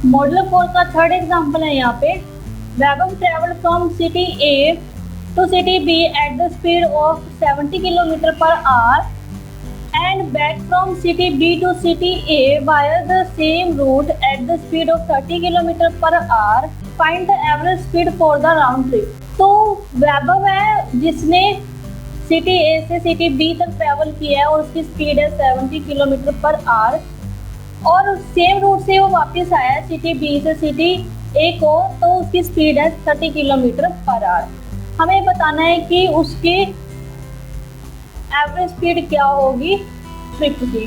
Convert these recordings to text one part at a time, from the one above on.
Model 4 का third example है यहाँ पे। Vaibhav travel from city A to city B at the speed of 70 kilometre per hour and back from city B to city A via the same route at the speed of 30 km per hour. Find the average speed for the round trip. तो वैभव है जिसने city A से city B तक travel किया है और उसकी speed है 70 किलोमीटर पर आवर और सेम रूट से वो वापस आया है सिटी बी से सिटी ए को, तो उसकी स्पीड है 30 किलोमीटर पर आवर। हमें बताना है कि उसकी एवरेज स्पीड क्या होगी ट्रिप की।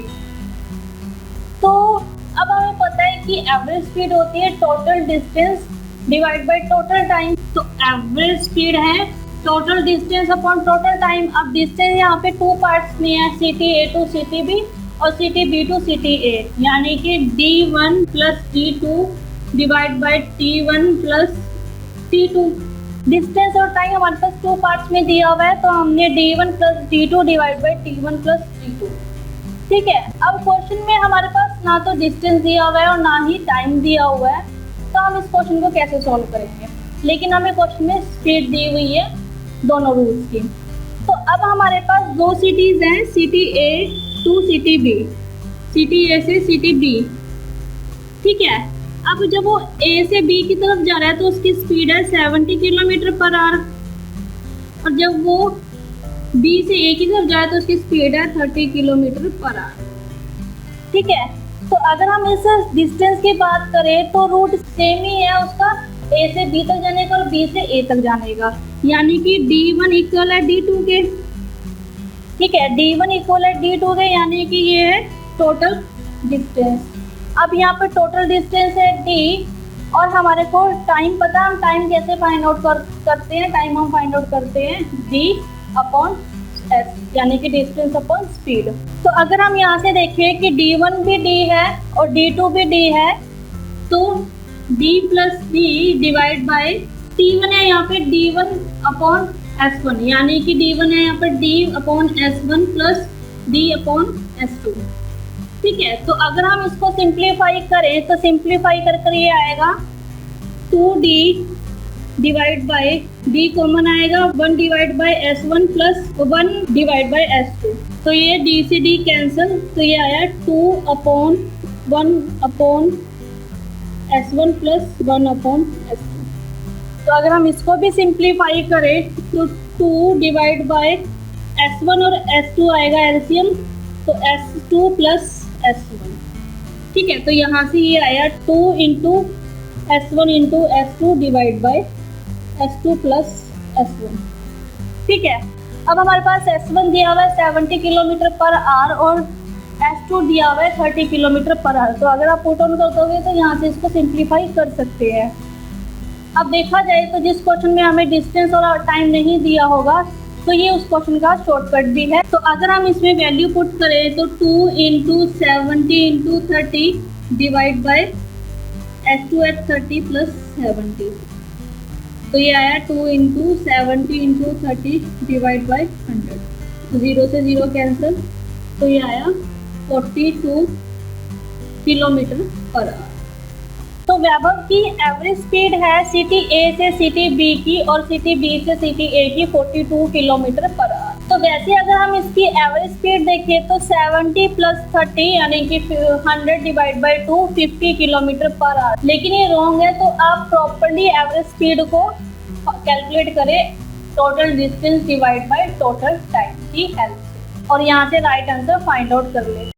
तो अब हमें पता है कि एवरेज स्पीड होती है total distance divide by total time. तो एवरेज स्पीड है total distance upon total time. अब डिस्टेंस यहाँ पे टू पार्ट्स में है, city A to city B और city B to city A, यानी कि D1 plus D2 divide by T1 plus T2। Distance और टाइम हमारे पास टू पार्ट्स में दिया हुआ है, तो हमने D1 plus D2 divide by T1 plus T2। ठीक है, अब क्वेश्चन में हमारे पास ना तो डिस्टेंस दिया हुआ है और ना ही टाइम दिया हुआ है, तो हम इस क्वेश्चन को कैसे सॉल्व करेंगे। लेकिन हमें क्वेश्चन में स्पीड दी हुई है दोनों रूट्स की। तो अब हमारे पास दो सिटीज हैं, city A to city B, city A से सिटी बी। ठीक है, अब जब वो ए से बी की तरफ जा रहा है तो उसकी स्पीड है 70 किलोमीटर पर आवर और जब वो बी से ए की तरफ जाए तो उसकी स्पीड है 30 किलोमीटर पर आवर। ठीक है, तो अगर हम इस डिस्टेंस की बात करें तो रूट सेम ही है उसका, ए से बी तक जाने का और बी से ए तक जाने का, यानी कि D1 इक्वल है D2 के। ठीक है, D1 इक्वल है D2 के, यानी कि ये है टोटल डिस्टेंस। अब यहाँ पे टोटल डिस्टेंस है D और हमारे को टाइम पता है, हम टाइम कैसे फाइंड आउट करते हैं। टाइम हम फाइंड आउट करते हैं D अपॉन S, यानी कि डिस्टेंस अपॉन स्पीड। तो अगर हम यहाँ से देखें कि D1 भी D है और D2 भी D है, तो D plus D divide by T1 है यहाँ पे D1 अपॉन S1, यानी कि D1 है यहाँ पर D upon S1 plus D upon S2। ठीक है, तो अगर हम इसको सिंप्लीफाई करें तो सिंप्लीफाई कर ये आएगा 2D divide by D common आएगा, 1 divide by S1 plus 1 divide by S2। तो ये D से D कैंसिल, तो ये आया 2 upon 1 upon S1 plus 1 upon S2। तो अगर हम इसको भी सिंप्लीफाई करें तो 2 डिवाइड बाय S1 और S2 आएगा एलसीएम, तो S2 प्लस S1। ठीक है, तो यहाँ से ये आया 2 into S1 into S2 divide by S2 plus S1। ठीक है, अब हमारे पास S1 दिया हुआ है 70 किलोमीटर पर आवर और S2 दिया हुआ है 30 किलोमीटर पर आवर। तो अगर आप पुट ऑन कर दोगे तो यहाँ से इसको सिंप्लीफाई कर सकते हैं। अब देखा जाए तो जिस क्वेश्चन में हमें डिस्टेंस और टाइम नहीं दिया होगा तो ये उस क्वेश्चन का शॉर्टकट भी है। तो अगर हम इसमें वैल्यू पुट करें तो 2 into 70 into 30 divide by S2 at 30 plus 70, तो ये आया 2 इंटू 70 इंटू 30 डिवाइड बाई 100, तो 0 से 0 कैंसिल, तो ये आया 42 किलोमीटर पर आवर। तो वैभव की एवरेज स्पीड है सिटी ए से सिटी बी की और सिटी बी से सिटी ए की 42 किलोमीटर पर आवर। तो वैसे अगर हम इसकी एवरेज स्पीड देखें तो 70 प्लस 30 यानी कि 100 divide by 2 50 kilometre per our, लेकिन ये रॉन्ग है। तो आप प्रॉपर्ली एवरेज स्पीड को कैलकुलेट करें total distance divide by total time की हेल्प से और यहाँ से राइट आंसर फाइंड आउट कर ले।